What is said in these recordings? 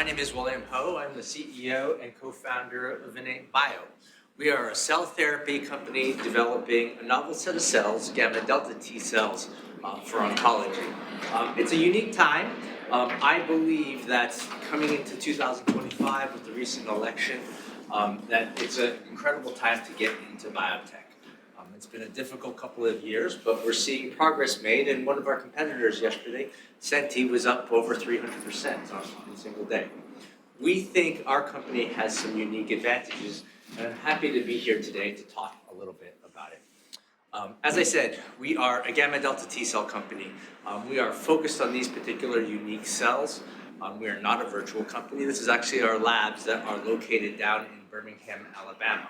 name is William Ho. I'm the CEO and co-founder of IN8BIO. We are a cell therapy company developing a novel set of cells, gamma delta T cells, for oncology. It's a unique time. I believe that coming into 2025 with the recent election, that it's an incredible time to get into biotech. It's been a difficult couple of years, but we're seeing progress made, and one of our competitors yesterday, Senti, was up over 300% on a single day. We think our company has some unique advantages, and I'm happy to be here today to talk a little bit about it. As I said, we are a gamma delta T cell company. We are focused on these particular unique cells. We are not a virtual company. This is actually our labs that are located down in Birmingham, Alabama.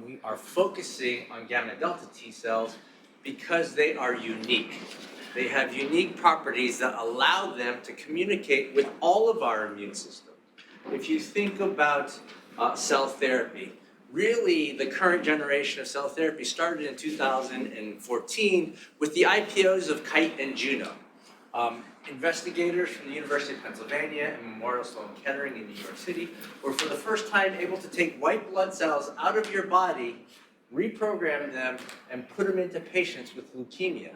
We are focusing on gamma delta T cells because they are unique. They have unique properties that allow them to communicate with all of our immune system. If you think about cell therapy, really the current generation of cell therapy started in 2014 with the IPOs of Kite and Juno. Investigators from the University of Pennsylvania and Memorial Sloan Kettering in New York City were for the first time able to take white blood cells out of your body, reprogram them, and put them into patients with leukemia.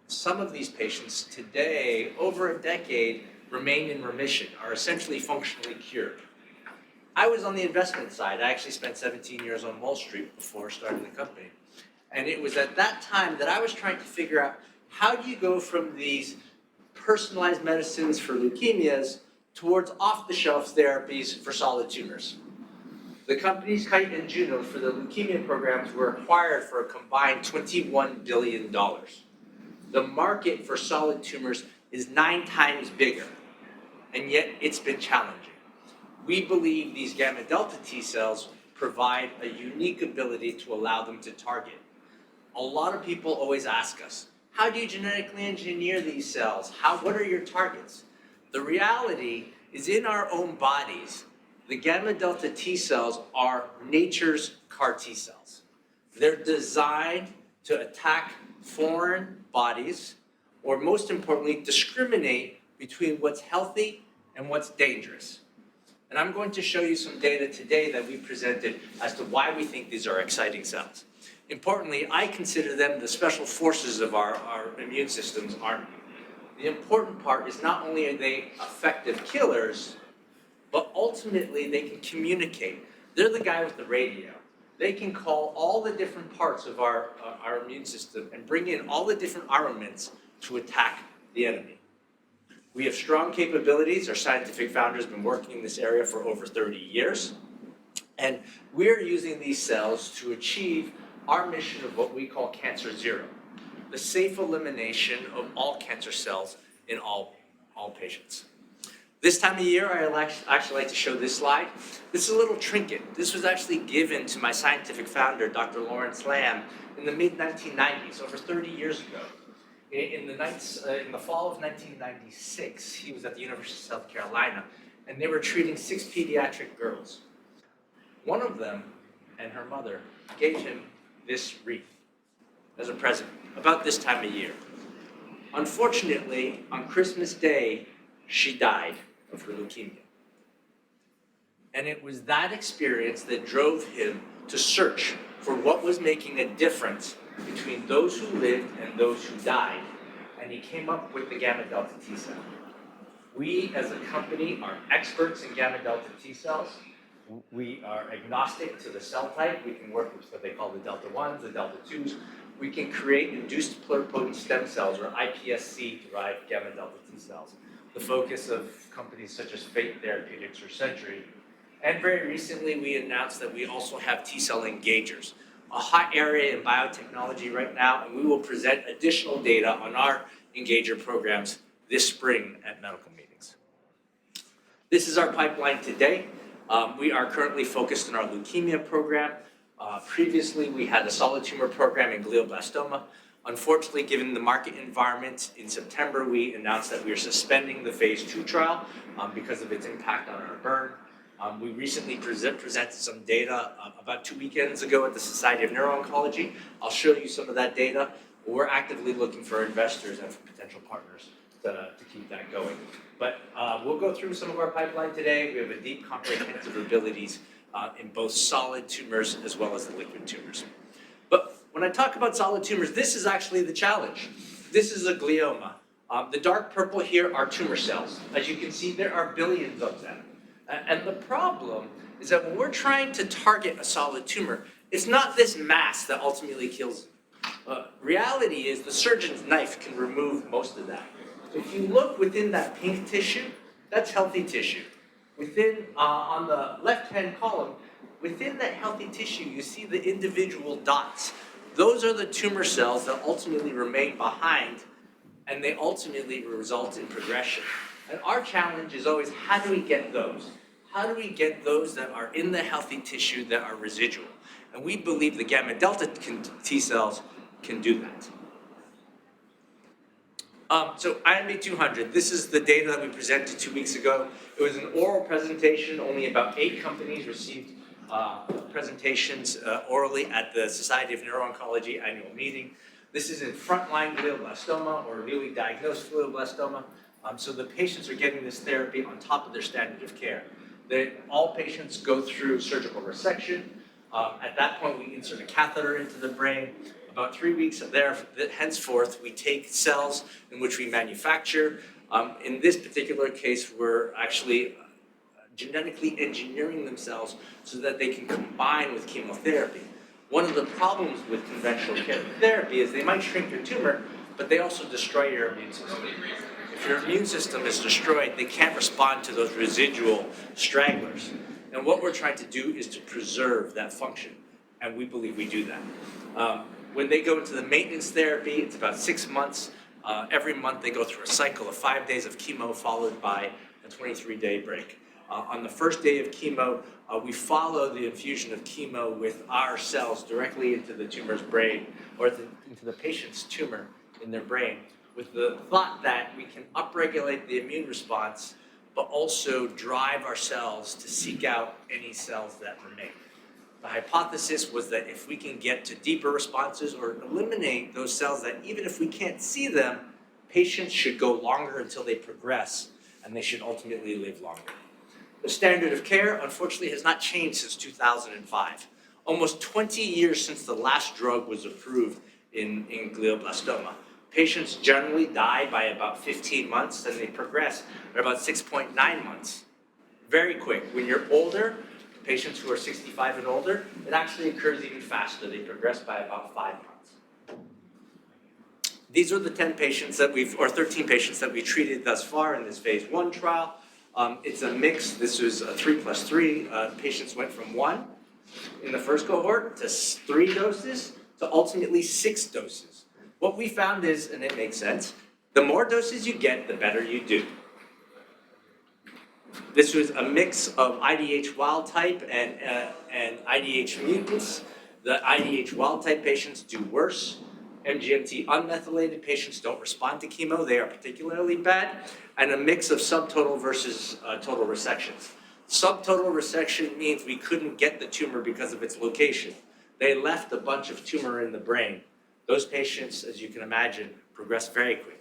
Some of these patients today, over a decade, remain in remission, are essentially functionally cured. I was on the investment side. I actually spent 17 years on Wall Street before starting the company. And it was at that time that I was trying to figure out, how do you go from these personalized medicines for leukemias towards off-the-shelf therapies for solid tumors? The companies Kite and Juno for the leukemia programs were acquired for a combined $21 billion. The market for solid tumors is 9 times bigger, and yet it's been challenging. We believe these gamma delta T cells provide a unique ability to allow them to target. A lot of people always ask us, how do you genetically engineer these cells? What are your targets? The reality is, in our own bodies, the gamma delta T cells are nature's CAR T cells. They're designed to attack foreign bodies, or most importantly, discriminate between what's healthy and what's dangerous. And I'm going to show you some data today that we presented as to why we think these are exciting cells. Importantly, I consider them the special forces of our immune system's army. The important part is not only are they effective killers, but ultimately they can communicate. They're the guy with the radio. They can call all the different parts of our immune system and bring in all the different armaments to attack the enemy. We have strong capabilities. Our scientific founder has been working in this area for over 30 years. And we're using these cells to achieve our mission of what we call cancer zero, the safe elimination of all cancer cells in all patients. This time of year, I actually like to show this slide. This is a little trinket. This was actually given to my scientific founder, Dr. Lawrence Lamb, in the mid-1990s, over 30 years ago. In the fall of 1996, he was at the University of South Carolina, and they were treating 6 pediatric girls. One of them and her mother gave him this wreath as a present about this time of year. Unfortunately, on Christmas Day, she died of her leukemia. And it was that experience that drove him to search for what was making a difference between those who lived and those who died. And he came up with the gamma delta T cell. We as a company are experts in gamma delta T cells. We are agnostic to the cell type. We can work with what they call the delta 1s, the delta 2s. We can create induced pluripotent stem cells, or iPSC-derived gamma delta T cells, the focus of companies such as Fate Therapeutics or Century. And very recently, we announced that we also have T-cell engagers, a hot area in biotechnology right now, and we will present additional data on our engager programs this spring at medical meetings. This is our pipeline today. We are currently focused on our leukemia program. Previously, we had a solid tumor program in glioblastoma. Unfortunately, given the market environment, in September, we announced that we are suspending the phase 2 trial because of its impact on our burn. We recently presented some data about 2 weekends ago at the Society of Neuro-Oncology. I'll show you some of that data. We're actively looking for investors and for potential partners to keep that going. But we'll go through some of our pipeline today. We have a deep comprehensive abilities in both solid tumors as well as the liquid tumors. But when I talk about solid tumors, this is actually the challenge. This is a glioma. The dark purple here are tumor cells. As you can see, there are billions of them. And the problem is that when we're trying to target a solid tumor, it's not this mass that ultimately kills it. Reality is the surgeon's knife can remove most of that. If you look within that pink tissue, that's healthy tissue. Within, on the left-hand column, within that healthy tissue, you see the individual dots. Those are the tumor cells that ultimately remain behind, and they ultimately result in progression. And our challenge is always, how do we get those? How do we get those that are in the healthy tissue that are residual? And we believe the gamma delta T cells can do that. So IN8BIO, this is the data that we presented 2 weeks ago. It was an oral presentation. Only about 8 companies received presentations orally at the Society of Neuro-Oncology annual meeting. This is in frontline glioblastoma or newly diagnosed glioblastoma. So the patients are getting this therapy on top of their standard of care. All patients go through surgical resection. At that point, we insert a catheter into the brain. About 3 weeks there, henceforth, we take cells in which we manufacture. In this particular case, we're actually genetically engineering themselves so that they can combine with chemotherapy. One of the problems with conventional therapy is they might shrink your tumor, but they also destroy your immune system. If your immune system is destroyed, they can't respond to those residual stragglers. And what we're trying to do is to preserve that function, and we believe we do that. When they go into the maintenance therapy, it's about 6 months. Every month they go through a cycle of 5 days of chemo followed by a 23-day break. On the first day of chemo, we follow the infusion of chemo with our cells directly into the tumor's brain, or into the patient's tumor in their brain, with the thought that we can upregulate the immune response, but also drive our cells to seek out any cells that remain. The hypothesis was that if we can get to deeper responses or eliminate those cells that even if we can't see them, patients should go longer until they progress, and they should ultimately live longer. The standard of care, unfortunately, has not changed since 2005. Almost 20 years since the last drug was approved in glioblastoma. Patients generally die by about 15 months, and they progress at about 6.9 months. Very quick. When you're older, patients who are 65 and older, it actually occurs even faster. They progress by about 5 months. These are the 13 patients that we treated thus far in this phase 1 trial. It's a mix. This was a 3+3. Patients went from 1 in the first cohort to 3 doses to ultimately 6 doses. What we found is, and it makes sense, the more doses you get, the better you do. This was a mix of IDH wild type and IDH mutants. The IDH wild type patients do worse. MGMT unmethylated patients don't respond to chemo. They are particularly bad. And a mix of subtotal versus total resections. Subtotal resection means we couldn't get the tumor because of its location. They left a bunch of tumor in the brain. Those patients, as you can imagine, progress very quickly.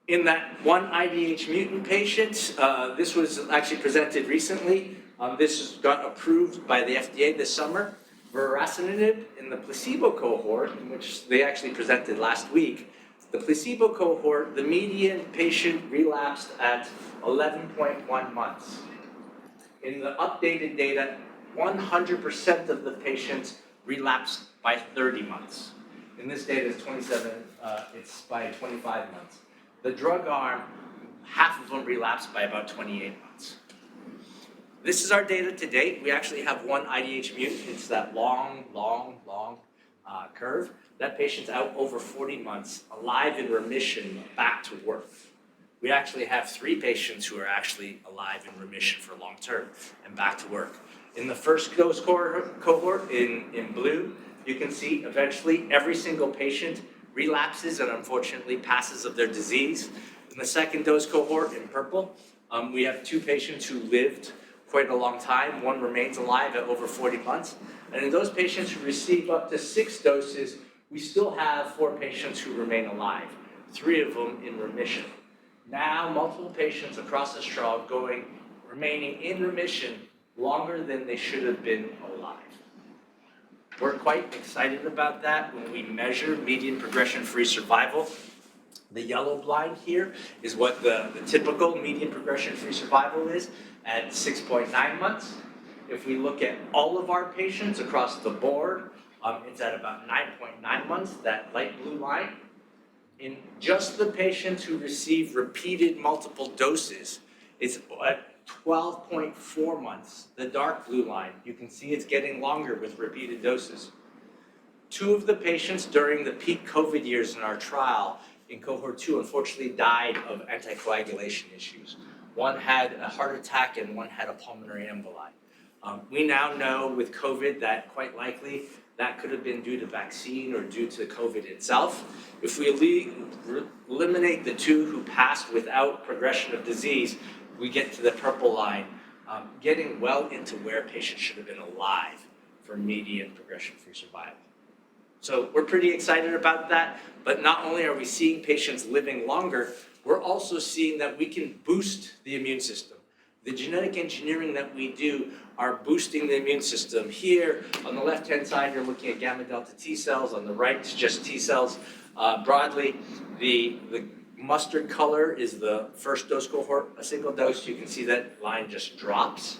In that one IDH mutant patient, this was actually presented recently. This got approved by the FDA this summer. Vorasidenib in the placebo cohort, in which they actually presented last week. The placebo cohort, the median patient relapsed at 11.1 months. In the updated data, 100% of the patients relapsed by 30 months. In this data, it's by 25 months. The drug arm, half of them relapsed by about 28 months. This is our data to date. We actually have one IDH mutant. It's that long curve. That patient's out over 40 months, alive in remission, back to work. We actually have 3 patients who are actually alive in remission for long term and back to work. In the first dose cohort in blue, you can see eventually every single patient relapses and unfortunately passes of their disease. In the second dose cohort in purple, we have 2 patients who lived quite a long time. One remains alive at over 40 months. And in those patients who receive up to 6 doses, we still have 4 patients who remain alive. 3 of them in remission. Now, multiple patients across this trial remaining in remission longer than they should have been alive. We're quite excited about that when we measure median progression-free survival. The yellow line here is what the typical median progression-free survival is at 6.9 months. If we look at all of our patients across the board, it's at about 9.9 months, that light blue line. In just the patients who receive repeated multiple doses, it's at 12.4 months, the dark blue line. You can see it's getting longer with repeated doses. 2 of the patients during the peak COVID years in our trial in cohort 2 unfortunately died of anticoagulation issues. One had a heart attack and one had a pulmonary emboli. We now know with COVID that quite likely that could have been due to vaccine or due to COVID itself. If we eliminate the 2 who passed without progression of disease, we get to the purple line, getting well into where patients should have been alive for median progression-free survival. So we're pretty excited about that, but not only are we seeing patients living longer, we're also seeing that we can boost the immune system. The genetic engineering that we do are boosting the immune system. Here, on the left-hand side, you're looking at gamma delta T cells. On the right, it's just T cells. Broadly, the mustard color is the first dose cohort, a single dose. You can see that line just drops.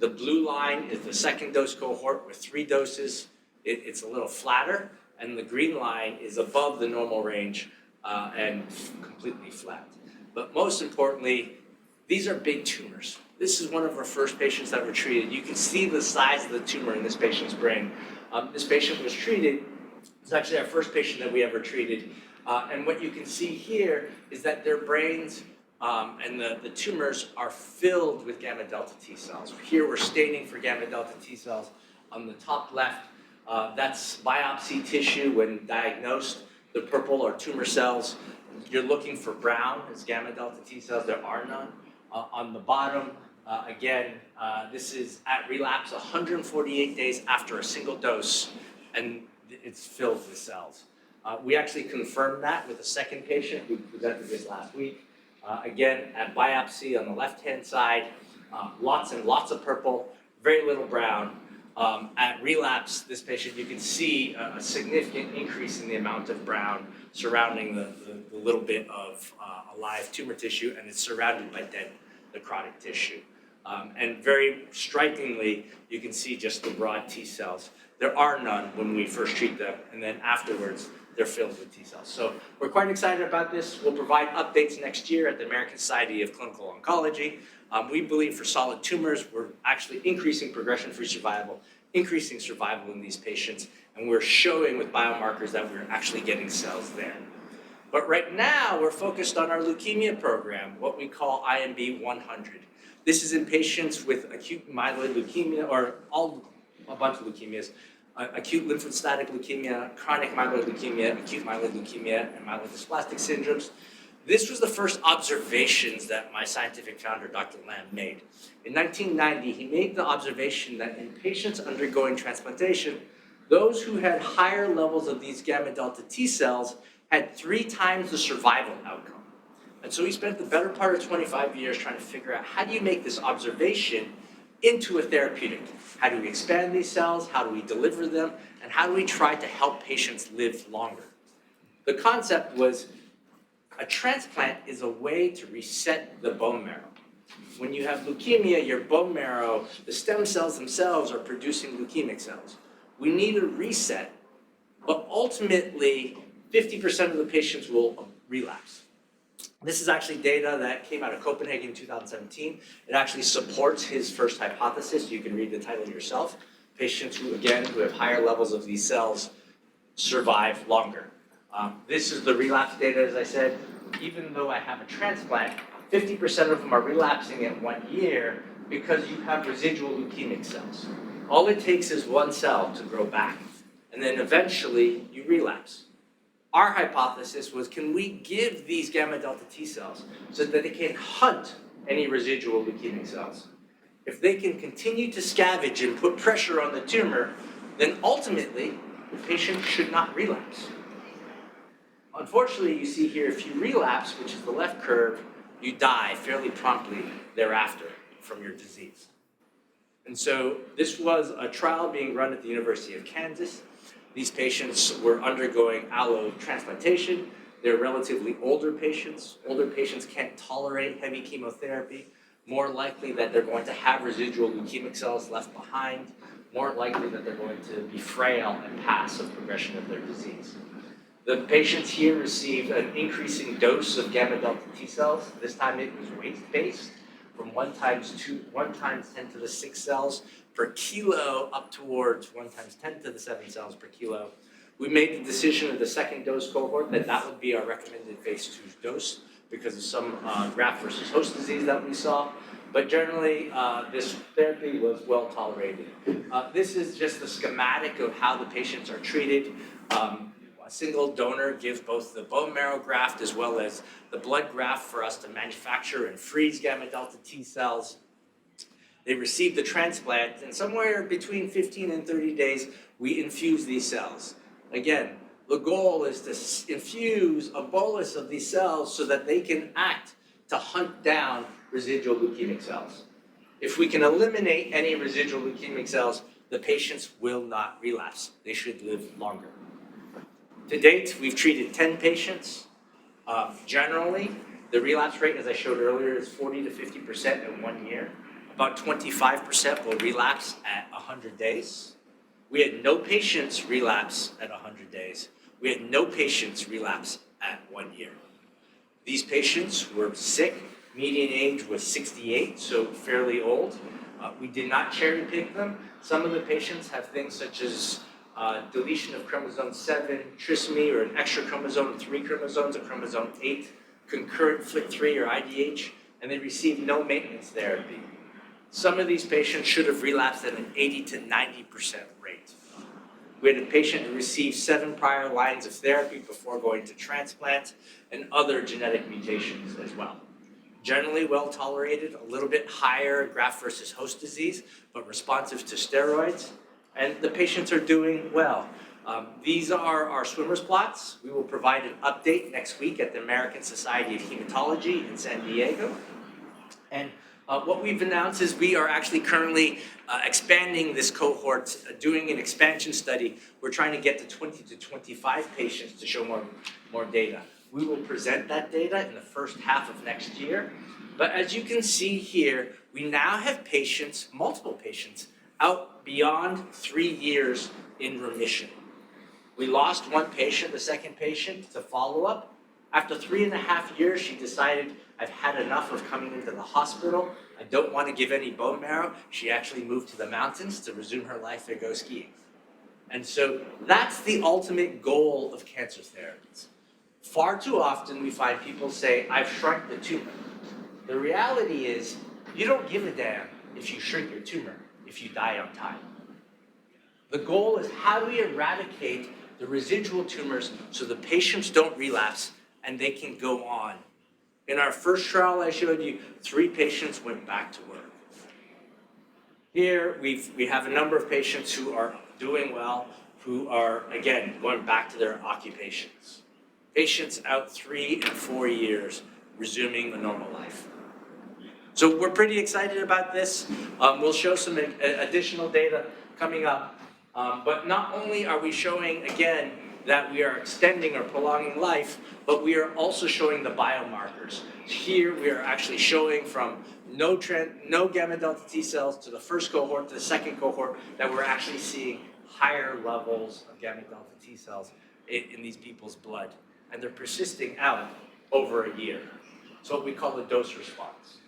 The blue line is the second dose cohort with 3 doses. It's a little flatter, and the green line is above the normal range and completely flat. But most importantly, these are big tumors. This is one of our first patients that were treated. You can see the size of the tumor in this patient's brain. This patient was treated. It's actually our first patient that we ever treated. And what you can see here is that their brains and the tumors are filled with gamma delta T cells. Here we're staining for gamma delta T cells. On the top left, that's biopsy tissue when diagnosed. The purple are tumor cells. You're looking for brown as gamma delta T cells. There are none. On the bottom, again, this is at relapse 148 days after a single dose, and it's filled with cells. We actually confirmed that with a second patient who presented this last week. Again, at biopsy on the left-hand side, lots and lots of purple, very little brown. At relapse, this patient, you can see a significant increase in the amount of brown surrounding the little bit of alive tumor tissue, and it's surrounded by dead necrotic tissue. And very strikingly, you can see just the broad T cells. There are none when we first treat them, and then afterwards, they're filled with T cells. So we're quite excited about this. We'll provide updates next year at the American Society of Clinical Oncology. We believe for solid tumors, we're actually increasing progression-free survival, increasing survival in these patients, and we're showing with biomarkers that we're actually getting cells there. But right now, we're focused on our leukemia program, what we call IN8BIO. This is in patients with acute myeloid leukemia, or a bunch of leukemias, acute lymphocytic leukemia, chronic myeloid leukemia, acute myeloid leukemia, and myelodysplastic syndromes. This was the first observations that my scientific founder, Dr. Lamb, made. In 1990, he made the observation that in patients undergoing transplantation, those who had higher levels of these gamma delta T cells had 3 times the survival outcome. And so he spent the better part of 25 years trying to figure out how do you make this observation into a therapeutic? How do we expand these cells? How do we deliver them? And how do we try to help patients live longer? The concept was a transplant is a way to reset the bone marrow. When you have leukemia, your bone marrow, the stem cells themselves are producing leukemic cells. We need a reset, but ultimately 50% of the patients will relapse. This is actually data that came out of Copenhagen in 2017. It actually supports his first hypothesis. You can read the title yourself. Patients who have higher levels of these cells survive longer. This is the relapse data, as I said. Even though I have a transplant, 50% of them are relapsing at 1 year because you have residual leukemic cells. All it takes is 1 cell to grow back, and then eventually you relapse. Our hypothesis was, can we give these gamma delta T cells so that they can hunt any residual leukemic cells? If they can continue to scavenge and put pressure on the tumor, then ultimately the patient should not relapse. Unfortunately, you see here, if you relapse, which is the left curve, you die fairly promptly thereafter from your disease. And so this was a trial being run at the University of Kansas. These patients were undergoing allo transplantation. They're relatively older patients. Older patients can't tolerate heavy chemotherapy. More likely that they're going to have residual leukemic cells left behind. More likely that they're going to be frail and pass of progression of their disease. The patients here received an increasing dose of gamma delta T cells. This time it was weight-based, from 1 times 10 to the 6 cells per kilo up towards 1 times 10 to the 7 cells per kilo. We made the decision of the second dose cohort that would be our recommended phase 2 dose because of some graft versus host disease that we saw. But generally, this therapy was well tolerated. This is just the schematic of how the patients are treated. A single donor gives both the bone marrow graft as well as the blood graft for us to manufacture and freeze gamma delta T cells. They receive the transplant, and somewhere between 15 and 30 days, we infuse these cells. Again, the goal is to infuse a bolus of these cells so that they can act to hunt down residual leukemic cells. If we can eliminate any residual leukemic cells, the patients will not relapse. They should live longer. To date, we've treated 10 patients. Generally, the relapse rate, as I showed earlier, is 40 to 50% in 1 year. About 25% will relapse at 100 days. We had no patients relapse at 100 days. We had no patients relapse at 1 year. These patients were sick. Median age was 68, so fairly old. We did not cherry pick them. Some of the patients have things such as deletion of chromosome 7, trisomy, or an extra chromosome, 3 chromosomes, a chromosome 8, concurrent FLT3 or IDH, and they received no maintenance therapy. Some of these patients should have relapsed at an 80 to 90% rate. We had a patient who received 7 prior lines of therapy before going to transplant and other genetic mutations as well. Generally well tolerated, a little bit higher graft versus host disease, but responsive to steroids. And the patients are doing well. These are our swimmer's plots. We will provide an update next week at the American Society of Hematology in San Diego. And what we've announced is we are actually currently expanding this cohort, doing an expansion study. We're trying to get to 20 to 25 patients to show more data. We will present that data in the first half of next year. But as you can see here, we now have patients, multiple patients, out beyond 3 years in remission. We lost 1 patient, the second patient, to follow-up. After 3.5 years, she decided, I've had enough of coming into the hospital. I don't want to give any bone marrow. She actually moved to the mountains to resume her life and go skiing. And so that's the ultimate goal of cancer therapies. Far too often we find people say, I've shrunk the tumor. The reality is, you don't give a damn if you shrink your tumor if you die on time. The goal is how do we eradicate the residual tumors so the patients don't relapse and they can go on. In our first trial I showed you, 3 patients went back to work. Here we have a number of patients who are doing well, who are, again, going back to their occupations. Patients out 3 and 4 years resuming a normal life. So we're pretty excited about this. We'll show some additional data coming up. But not only are we showing, again, that we are extending or prolonging life, but we are also showing the biomarkers. Here we are actually showing from no gamma delta T cells to the first cohort to the second cohort that we're actually seeing higher levels of gamma delta T cells in these people's blood. And they're persisting out over a year. It's what we call a dose response.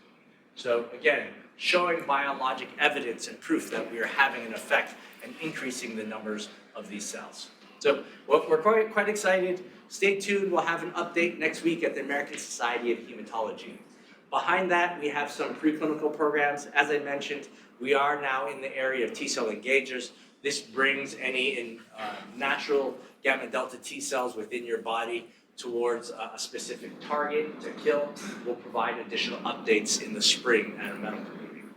So again, showing biologic evidence and proof that we are having an effect and increasing the numbers of these cells. So we're quite excited. Stay tuned. We'll have an update next week at the American Society of Hematology. Behind that, we have some preclinical programs. As I mentioned, we are now in the area of T-cell engagers. This brings any natural gamma delta T cells within your body towards a specific target to kill. We'll provide additional updates in the spring at a medical meeting.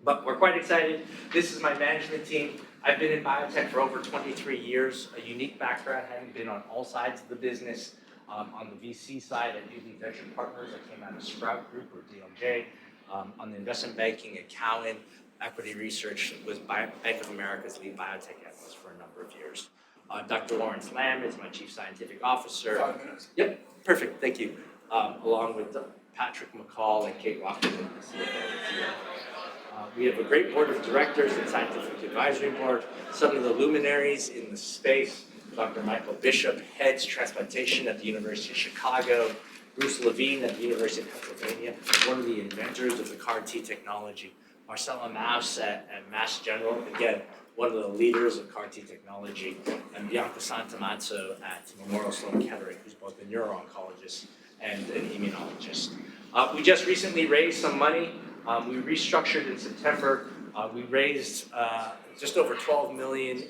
But we're quite excited. This is my management team. I've been in biotech for over 23 years, a unique background, having been on all sides of the business. On the VC side at Newly Venture Partners, I came out of Sprout Group or DLJ. On the investment banking at Cowen, equity research was Bank of America's lead biotech analyst for a number of years. Dr. Lawrence Lamb is my chief scientific officer. 5 minutes. Yep, perfect, thank you. Along with Patrick McCall and Kate Rockman, the CFO. We have a great board of directors and scientific advisory board. Some of the luminaries in the space, Dr. Michael Bishop heads transplantation at the University of Chicago. Bruce Levine at the University of Pennsylvania, one of the inventors of the CAR-T technology. Marcella Maus at Mass General, again, one of the leaders of CAR-T technology. And Bianca Santamazzo at Memorial Sloan Kettering, who's both a neuro-oncologist and an immunologist. We just recently raised some money. We restructured in September. We raised just over $12 million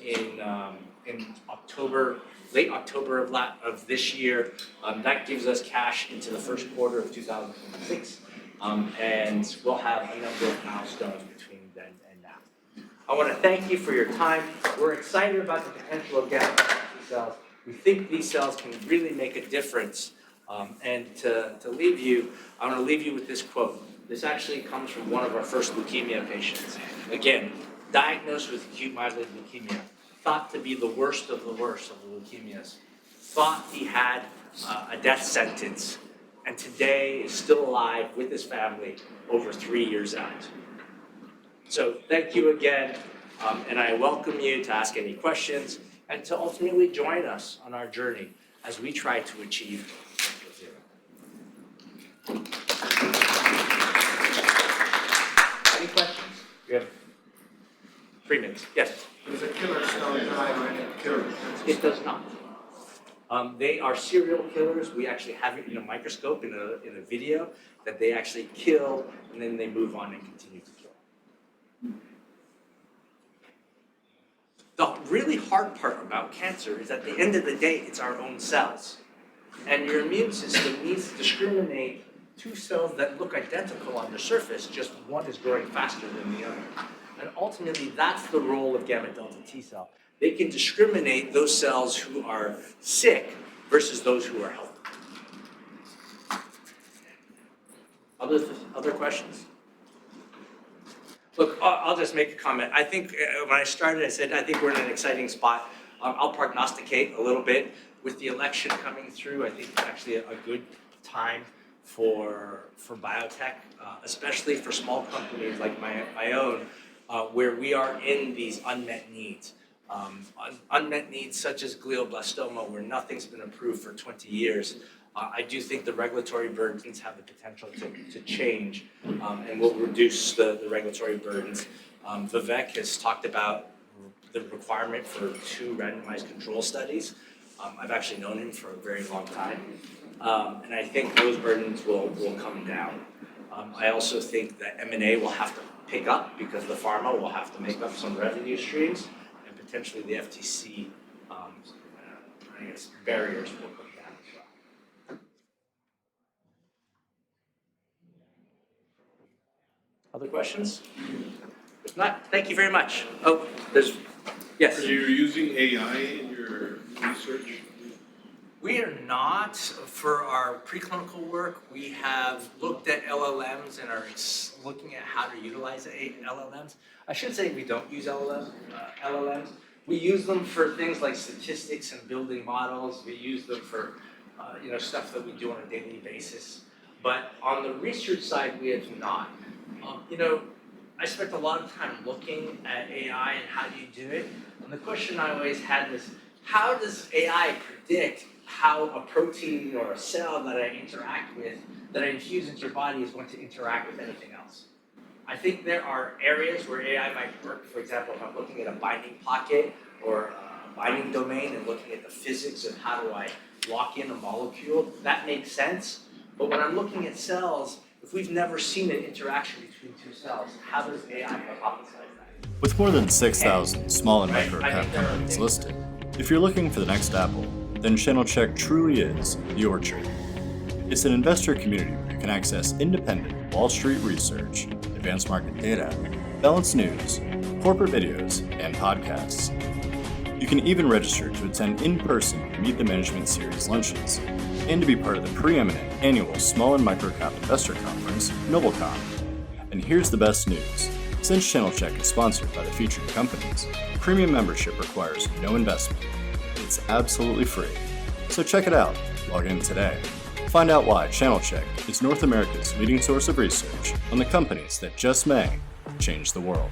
in October, late October of this year. That gives us cash into the first quarter of 2026, and we'll have a number of milestones between then and now. I want to thank you for your time. We're excited about the potential of gamma delta T cells. We think these cells can really make a difference. And to leave you, I want to leave you with this quote. This actually comes from one of our first leukemia patients. Again, diagnosed with acute myeloid leukemia, thought to be the worst of the leukemias, thought he had a death sentence, and today is still alive with his family over 3 years out. So thank you again, and I welcome you to ask any questions and to ultimately join us on our journey as we try to achieve zero. Any questions? You have 3 minutes. Yes? Does a killer cell die when it kills? It does not. They are serial killers. We actually have it in a microscope in a video that they actually kill and then they move on and continue to kill. The really hard part about cancer is at the end of the day, it's our own cells. And your immune system needs to discriminate 2 cells that look identical on the surface, just one is growing faster than the other. And ultimately, that's the role of gamma delta T cell. They can discriminate those cells who are sick versus those who are healthy. Other questions? Look, I'll just make a comment. I think when I started, I said, I think we're in an exciting spot. I'll prognosticate a little bit. With the election coming through, I think it's actually a good time for biotech, especially for small companies like my own, where we are in these unmet needs. Unmet needs such as glioblastoma, where nothing's been approved for 20 years. I do think the regulatory burdens have the potential to change and will reduce the regulatory burdens. Vivek has talked about the requirement for 2 randomized control studies. I've actually known him for a very long time. And I think those burdens will come down. I also think that M&A will have to pick up because the pharma will have to make up some revenue streams, and potentially the FTC barriers will come down as well. Other questions? If not, thank you very much. Oh, yes. Are you using AI in your research? We are not. For our preclinical work, we have looked at LLMs and are looking at how to utilize LLMs. I should say we don't use LLMs. We use them for things like statistics and building models. We use them for stuff that we do on a daily basis. But on the research side, we have not. I spent a lot of time looking at AI and how do you do it. And the question I always had was, how does AI predict how a protein or a cell that I interact with, that I infuse into your body, is going to interact with anything else? I think there are areas where AI might work. For example, if I'm looking at a binding pocket or a binding domain and looking at the physics of how do I lock in a molecule, that makes sense. But when I'm looking at cells, if we've never seen an interaction between 2 cells, how does AI hypothesize that? With more than 6,000 small and micro-cap companies listed, if you're looking for the next Apple, then Channel Check truly is your tree. It's an investor community where you can access independent Wall Street research, advanced market data, balanced news, corporate videos, and podcasts. You can even register to attend in-person Meet the Management Series lunches. and to be part of the preeminent annual small and micro-cap investor conference, NobleCon. And here's the best news. Since Channel Check is sponsored by the featured companies, premium membership requires no investment. It's absolutely free. So check it out. Log in today. Find out why Channel Check is North America's leading source of research on the companies that just may change the world.